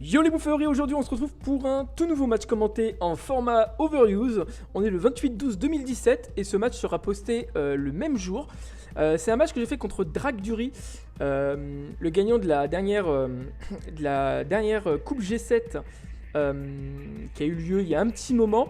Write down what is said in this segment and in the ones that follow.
Yo les bouffeurs, et aujourd'hui on se retrouve pour un tout nouveau match commenté en format Overuse. On est le 28-12-2017 et ce match sera posté le même jour. C'est un match que j'ai fait contre Dragdury, le gagnant de la dernière Coupe G7 qui a eu lieu il y a un petit moment.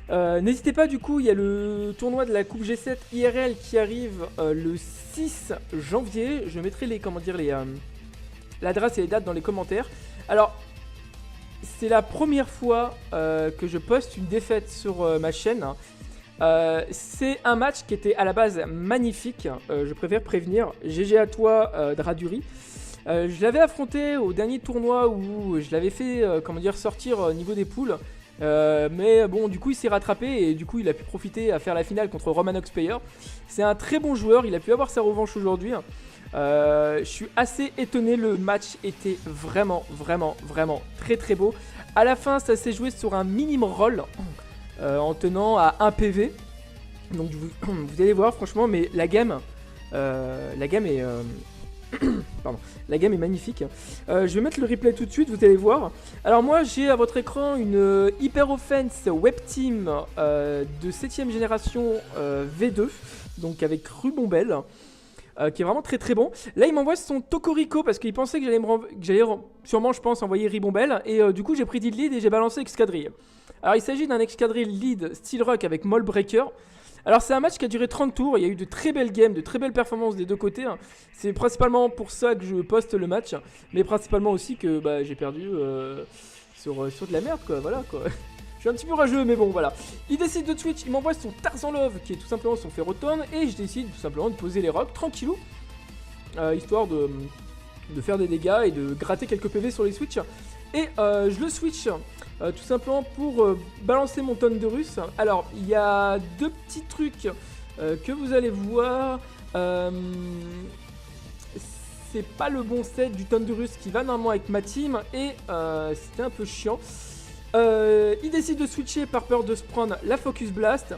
N'hésitez pas, du coup, il y a le tournoi de la Coupe G7 IRL qui arrive le 6 janvier. Je mettrai l'adresse et les dates dans les commentaires. Alors, c'est la première fois que je poste une défaite sur ma chaîne. C'est un match qui était à la base magnifique, je préfère prévenir. GG à toi, Dragdury. Je l'avais affronté au dernier tournoi où je l'avais fait sortir au niveau des poules. Mais bon, du coup il s'est rattrapé et du coup il a pu profiter à faire la finale contre Romanox Player. C'est un très bon joueur, il a pu avoir sa revanche aujourd'hui. Je suis assez étonné, le match était vraiment très très beau. À la fin ça s'est joué sur un minimum roll en tenant à 1 PV. Donc vous allez voir franchement, mais la game est... Pardon. La game est magnifique. Je vais mettre le replay tout de suite, vous allez voir. Alors moi j'ai à votre écran une Hyper Offense Web Team de 7ème génération V2, donc avec Rubombel, qui est vraiment très très bon. Là il m'envoie son Tokorico parce qu'il pensait que j'allais sûrement, je pense, envoyer Ribombel. Et du coup j'ai pris Dead Lead et j'ai balancé Excadrill. Alors il s'agit d'un Excadrill Lead Steel Rock avec Moll Breaker. Alors c'est un match qui a duré 30 tours, il y a eu de très belles games, de très belles performances des deux côtés. C'est principalement pour ça que je poste le match, mais principalement aussi que j'ai perdu sur de la merde quoi, voilà quoi. Je suis un petit peu rageux mais bon voilà. Il décide de Twitch, il m'envoie son Tarzan Love qui est tout simplement son Ferroton et je décide tout simplement de poser les rocks tranquillou, histoire de faire des dégâts et de gratter quelques PV sur les switches. Et je le switch tout simplement pour balancer mon Thunderus. Alors il y a deux petits trucs que vous allez voir. C'est pas le bon set du Thunderus qui va normalement avec ma team et c'était un peu chiant. Il décide de switcher par peur de se prendre la Focus Blast.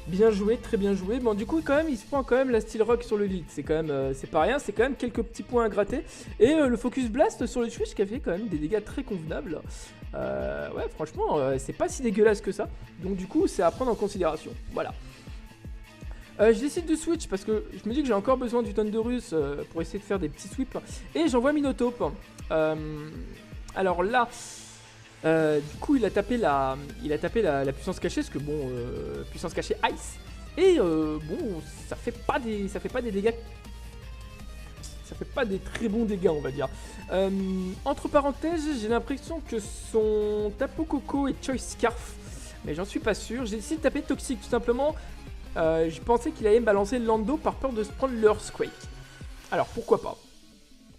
Bien joué, très bien joué. Bon, du coup, quand même, il se prend quand même la Steel Rock sur le lead. C'est quand même, c'est pas rien. C'est quand même quelques petits points à gratter. Et le Focus Blast sur le Switch qui a fait quand même des dégâts très convenables. Ouais, franchement, c'est pas si dégueulasse que ça. Donc, du coup, c'est à prendre en considération. Voilà. Je décide de switch parce que je me dis que j'ai encore besoin du Thunderus pour essayer de faire des petits sweeps. Et j'envoie Minotape. Alors là. Du coup il a tapé la puissance cachée, parce que bon, puissance cachée Ice. Et bon, ça fait pas des dégâts. Ça fait pas des très bons dégâts, on va dire. Entre parenthèses, j'ai l'impression que son Tapu Koko est Choice Scarf, mais j'en suis pas sûr. J'ai décidé de taper Toxic tout simplement. Je pensais qu'il allait me balancer le Lando par peur de se prendre l'Earthquake. Alors pourquoi pas.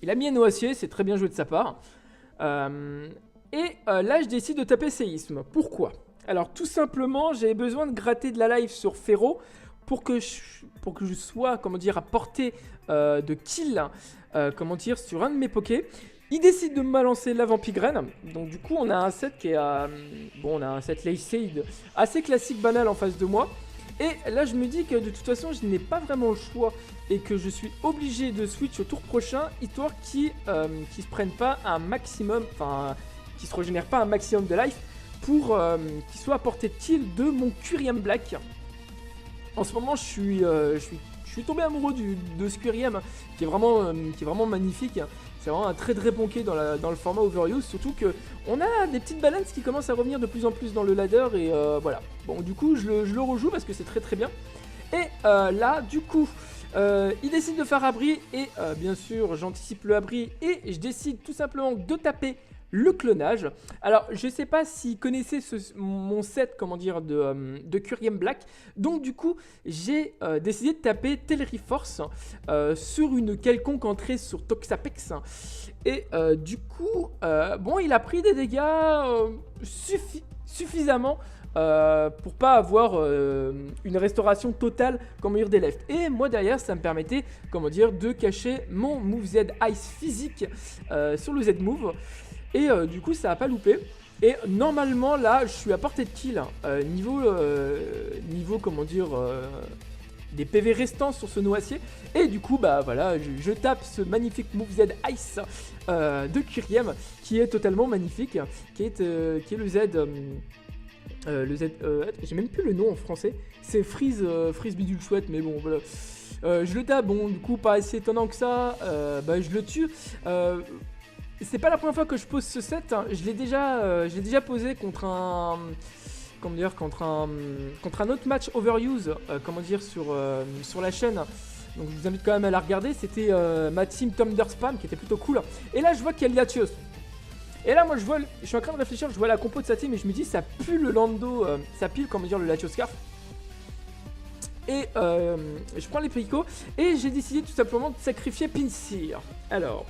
Il a mis un acier, c'est très bien joué de sa part. Et là, je décide de taper Séisme. Pourquoi? Alors, tout simplement, j'avais besoin de gratter de la life sur Ferro pour que je sois, comment dire, à portée de kill, sur un de mes pokés. Il décide de me balancer la Vampigraine. Donc, du coup, on a un set qui est on a un set Laced assez classique, banal en face de moi. Et là, je me dis que de toute façon, je n'ai pas vraiment le choix et que je suis obligé de switch au tour prochain, histoire qu'ils se prennent pas un maximum, qui se régénère pas un maximum de life pour qu'il soit à portée de kill de mon Quiriam Black. En ce moment, je suis tombé amoureux de ce Quiriam qui est vraiment magnifique. C'est vraiment un très très bon quai dans le format Overuse, surtout que on a des petites balances qui commencent à revenir de plus en plus dans le ladder et voilà. Bon, du coup, je le rejoue parce que c'est très très bien. Et là, du coup, il décide de faire abri et bien sûr, j'anticipe le abri et je décide tout simplement de taper le clonage. Alors, je sais pas s'il connaissait mon set, de Quiriam Black. Donc, du coup, j'ai décidé de taper Telereforce sur une quelconque entrée sur Toxapex. Et du coup, bon, il a pris des dégâts suffisamment pour pas avoir une restauration totale des lefts. Et moi derrière ça me permettait de cacher mon move Z Ice physique sur le Z move. Et du coup ça a pas loupé. Et normalement là je suis à portée de kill niveau des PV restants sur ce noisier. Et du coup, bah voilà, je tape ce magnifique Move Z Ice de Kuriem, qui est totalement magnifique, qui est le Z... j'ai même plus le nom en français, c'est Freeze Bidule Chouette, mais bon voilà. Je le tape, bon du coup pas assez étonnant que ça, bah je le tue. C'est pas la première fois que je pose ce set, hein. Je l'ai déjà posé contre un... Comment dire, contre un autre match Overuse, sur la chaîne. Donc je vous invite quand même à la regarder, c'était ma team Thunderspam qui était plutôt cool. Et là je vois qu'il y a Latios. Et là moi je suis en train de réfléchir, je vois la compo de sa team et je me dis ça pue le Lando, ça pue le Latios Scarf. Et je prends les picots et j'ai décidé tout simplement de sacrifier Pinsir. Alors,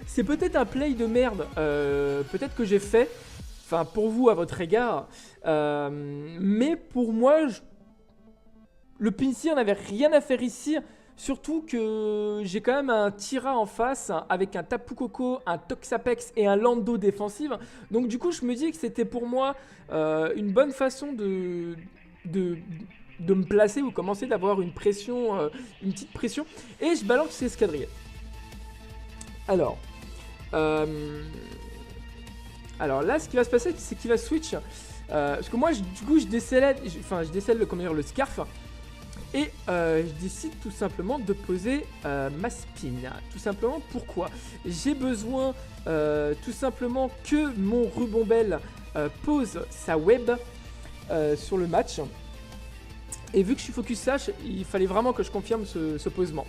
c'est peut-être un play de merde, peut-être que j'ai fait, enfin pour vous à votre égard, mais pour moi, le Pinsir n'avait rien à faire ici. Surtout que j'ai quand même un Tira en face avec un Tapu Koko, un Toxapex et un Lando défensive. Donc du coup je me dis que c'était pour moi une bonne façon de me placer ou commencer d'avoir une pression, une petite pression. Et je balance ces escadrilles. Alors là ce qui va se passer c'est qu'il va switch. Parce que moi du coup je décèle le Scarf. Et je décide tout simplement de poser ma spin. Tout simplement pourquoi? J'ai besoin tout simplement que mon Rubombelle pose sa web sur le match. Et vu que je suis focus Sash, il fallait vraiment que je confirme ce posement.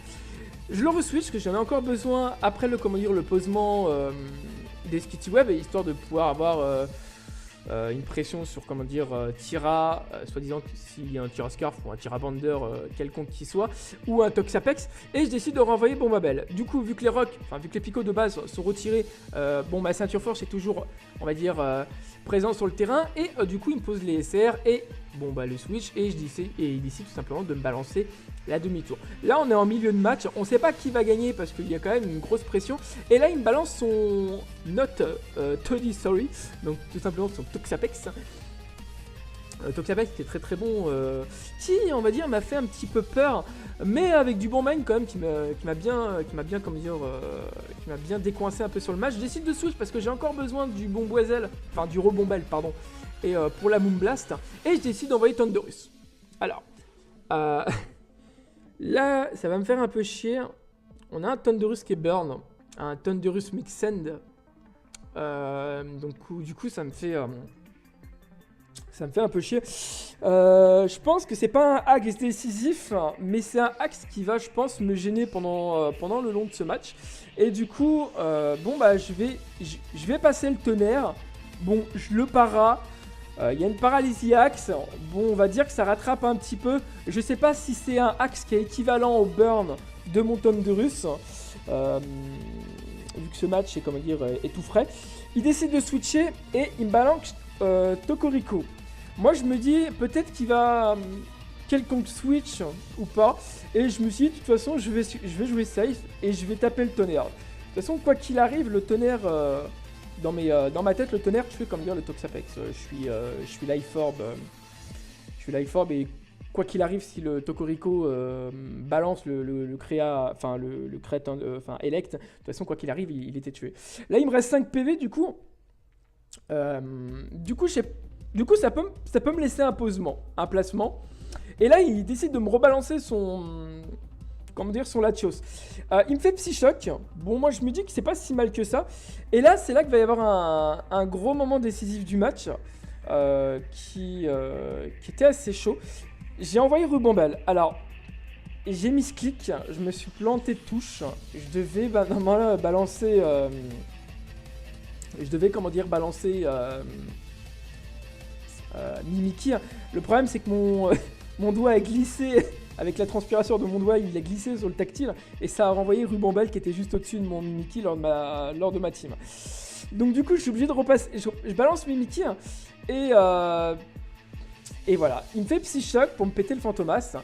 Je le reswitch parce que j'en ai encore besoin après le posement des Skitty Web, histoire de pouvoir avoir une pression sur Tira, soi-disant s'il y a un Tira Scarf ou un Tira Bander quelconque qui soit, ou un Toxapex, et je décide de renvoyer Bombabel. Du coup, vu que les picots de base sont retirés, ma ceinture force est toujours, on va dire, présent sur le terrain, et du coup il me pose les SR et le switch, et il décide tout simplement de me balancer la demi-tour. Là on est en milieu de match, on sait pas qui va gagner parce qu'il y a quand même une grosse pression, et là il me balance son note Toddy Sorry, donc tout simplement son Toxapex. Toxapex qui est très très bon, qui on va dire m'a fait un petit peu peur, mais avec du bon mind quand même qui m'a bien décoincé un peu sur le match. Je décide de switch parce que j'ai encore besoin du du Rebombelle pardon, et pour la Moonblast, et je décide d'envoyer Thunderous. Alors là ça va me faire un peu chier, on a un Thunderous qui est burn, un Thunderous Mixend, donc du coup ça me fait un peu chier. Je pense que c'est pas un axe décisif, mais c'est un axe qui va, je pense, me gêner pendant le long de ce match. Et du coup, je vais passer le tonnerre. Bon, je le para. Il y a une paralysie axe. Bon, on va dire que ça rattrape un petit peu. Je sais pas si c'est un axe qui est équivalent au burn de mon Thunderous. Vu que ce match est tout frais. Il décide de switcher et il me balance Tokoriko. Moi je me dis peut-être qu'il va quelconque switch ou pas, et je me suis dit de toute façon je vais jouer safe et je vais taper le tonnerre. De toute façon quoi qu'il arrive, le tonnerre dans ma tête, le tonnerre je fais comme dire le Toxapex. Je suis Life Orb, et quoi qu'il arrive, si le Tokoriko balance le créa, le crête, Elect, de toute façon quoi qu'il arrive il était tué. Là il me reste 5 PV du coup. Du coup, ça peut me laisser un placement. Et là, il décide de me rebalancer son Latios. Il me fait Psychoc. Bon, moi, je me dis que c'est pas si mal que ça. Et là, c'est là qu'il va y avoir un gros moment décisif du match qui était assez chaud. J'ai envoyé Rubombelle. Alors, j'ai mis ce clic. Je me suis planté de touche. Je devais normalement balancer... Mimikir. Le problème c'est que mon doigt a glissé avec la transpiration de mon doigt, il a glissé sur le tactile et ça a renvoyé Rubombelle qui était juste au-dessus de mon Mimikir lors de ma team. Donc du coup je suis obligé de repasser, je balance Mimikir et voilà, il me fait Psychoc pour me péter le Fantomas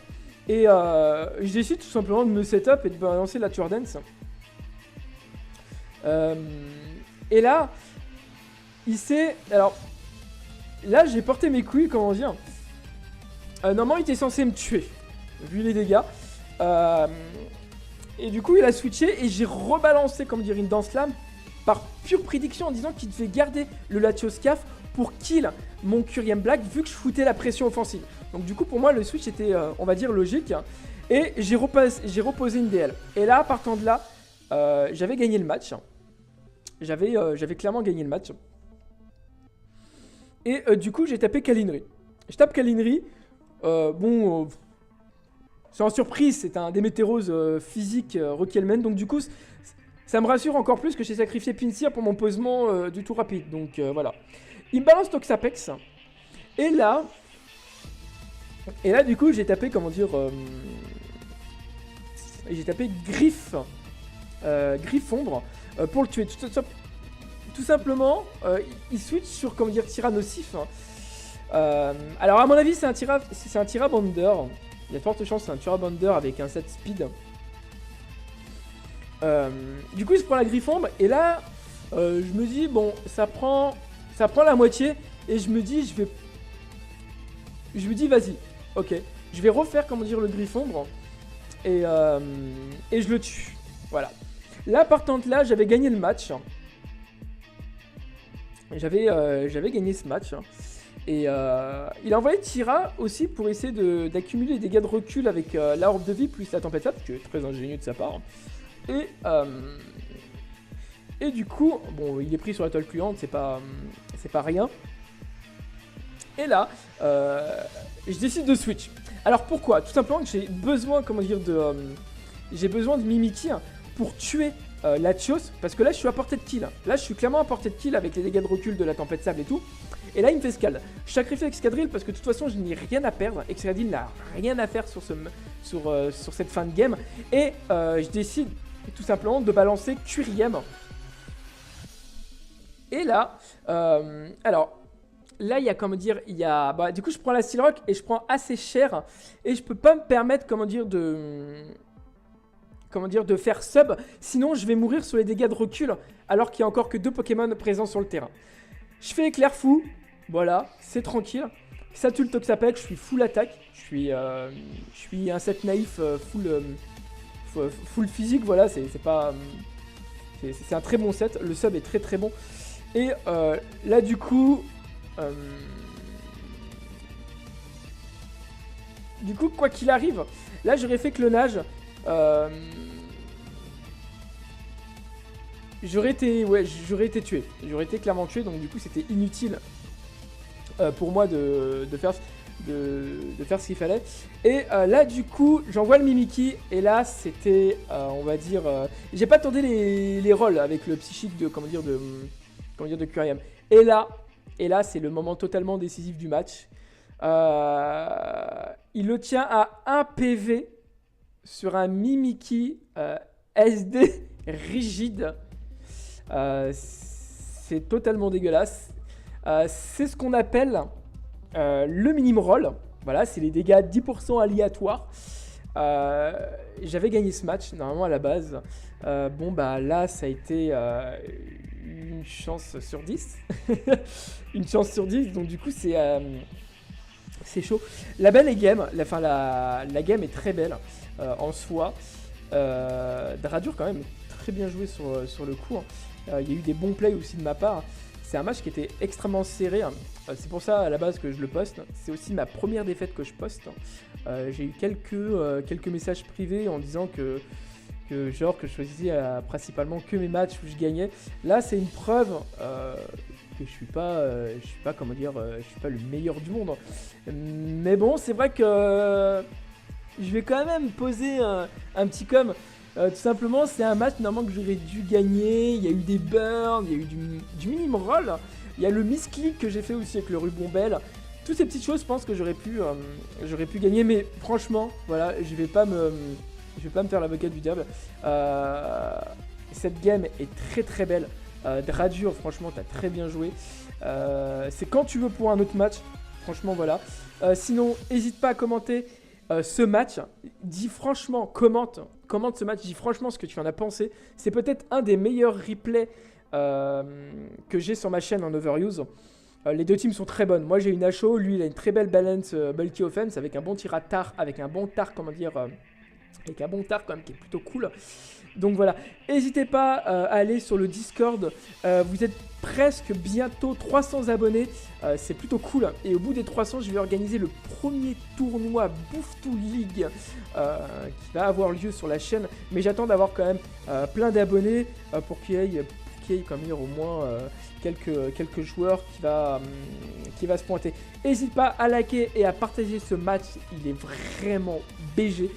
et je décide tout simplement de me setup et de balancer la Tour Dance. Et là, là, j'ai porté mes couilles, comment dire. Normalement, il était censé me tuer. vu les dégâts. Et du coup, il a switché et j'ai rebalancé, comment dire, une Dance Lame par pure prédiction en disant qu'il devait garder le Latios Caf pour kill mon Curium Black vu que je foutais la pression offensive. Donc du coup, pour moi, le switch était, on va dire, logique. Et j'ai reposé une DL. Et là, partant de là, j'avais gagné le match. J'avais clairement gagné le match. Et du coup, j'ai tapé Kalinri. Je tape Kalinri. C'est en surprise, c'est un Démétéros physique Rokielmen. Donc du coup, ça me rassure encore plus que j'ai sacrifié Pinsir pour mon posement du tout rapide. Donc voilà. Il me balance Toxapex. Et là, du coup, j'ai tapé, comment dire... j'ai tapé Griffe. Griffombre pour le tuer. Tout simplement, il switch sur, comment dire, Tyrannosif. Alors à mon avis, c'est un Tyrabander. Il y a de fortes chances que c'est un Tyrabander avec un 7 speed. Du coup, il se prend la Griffombre. Et là, je me dis, bon, ça prend la moitié. Et je me dis, vas-y, ok. Je vais refaire, comment dire, le Griffombre. Et je le tue. Voilà. Là, partant de là, j'avais gagné le match. J'avais gagné ce match. Et il a envoyé Tyra aussi pour essayer d'accumuler des dégâts de recul avec la orbe de vie plus la tempête sable, ce qui est très ingénieux de sa part. Et du coup, bon, il est pris sur la toile puante, c'est pas rien. Et là, je décide de switch. Alors pourquoi? Tout simplement que j'ai besoin, comment dire, j'ai besoin de Mimikyu pour tuer Latios, parce que là je suis à portée de kill. Là je suis clairement à portée de kill avec les dégâts de recul de la tempête sable et tout. Et là il me fait escalade. Je sacrifie Excadrill parce que de toute façon je n'ai rien à perdre. Excadrill n'a rien à faire sur cette fin de game. Et je décide tout simplement de balancer Curiem. Et là, alors là il y a, comment dire, du coup je prends la Steel Rock et je prends assez cher. Et je peux pas me permettre, comment dire, de faire sub, sinon je vais mourir sur les dégâts de recul alors qu'il n'y a encore que 2 Pokémon présents sur le terrain. Je fais éclair fou, voilà, c'est tranquille. Ça tue le Toxapex, je suis full attaque, je suis un set naïf full physique, voilà, c'est un très bon set, le sub est très très bon. Et là du coup, quoi qu'il arrive, là j'aurais fait clonage. J'aurais été tué. J'aurais été clairement tué, donc du coup c'était inutile pour moi de faire ce qu'il fallait. Et là du coup j'envoie le Mimikyu et là c'était on va dire j'ai pas tenté les rolls avec le psychique de de Curiem. Et là c'est le moment totalement décisif du match. Il le tient à 1 PV sur un Mimikyu SD rigide. C'est totalement dégueulasse. C'est ce qu'on appelle le minimum roll. Voilà, c'est les dégâts 10% aléatoires. J'avais gagné ce match normalement à la base. Bon bah là ça a été une chance sur 10. Une chance sur 10, donc du coup c'est chaud. La game est très belle en soi. Dradur quand même très bien joué sur le coup. Il y a eu des bons plays aussi de ma part. C'est un match qui était extrêmement serré. C'est pour ça à la base que je le poste. C'est aussi ma première défaite que je poste. J'ai eu quelques messages privés en disant que je choisissais principalement que mes matchs où je gagnais. Là c'est une preuve que je suis pas le meilleur du monde. Mais bon, c'est vrai que je vais quand même poser un petit com. Tout simplement, c'est un match normalement que j'aurais dû gagner. Il y a eu des burns, il y a eu du minimum roll. Il y a le misclick que j'ai fait aussi avec le ruban belle. Toutes ces petites choses, je pense que j'aurais pu gagner. Mais franchement, voilà, je vais pas me faire l'avocat du diable. Cette game est très très belle. Dradur, franchement, t'as très bien joué. C'est quand tu veux pour un autre match. Franchement, voilà. Sinon, n'hésite pas à commenter ce match. Dis franchement, commente ce match. Dis franchement ce que tu en as pensé. C'est peut-être un des meilleurs replays que j'ai sur ma chaîne en Overuse. Les deux teams sont très bonnes. Moi j'ai une Acho, lui il a une très belle balance bulky offense avec un bon tir à tar, avec un bon tar, comment dire, avec un bon tar quand même qui est plutôt cool. Donc voilà, n'hésitez pas à aller sur le Discord, vous êtes presque bientôt 300 abonnés, c'est plutôt cool. Et au bout des 300, je vais organiser le premier tournoi Bouffe2 League qui va avoir lieu sur la chaîne. Mais j'attends d'avoir quand même plein d'abonnés pour qu'il y ait comme dire, au moins quelques joueurs qui va se pointer. N'hésite pas à liker et à partager ce match, il est vraiment BG.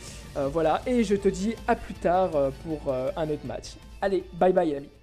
Voilà, et je te dis à plus tard pour un autre match. Allez, bye bye, amis.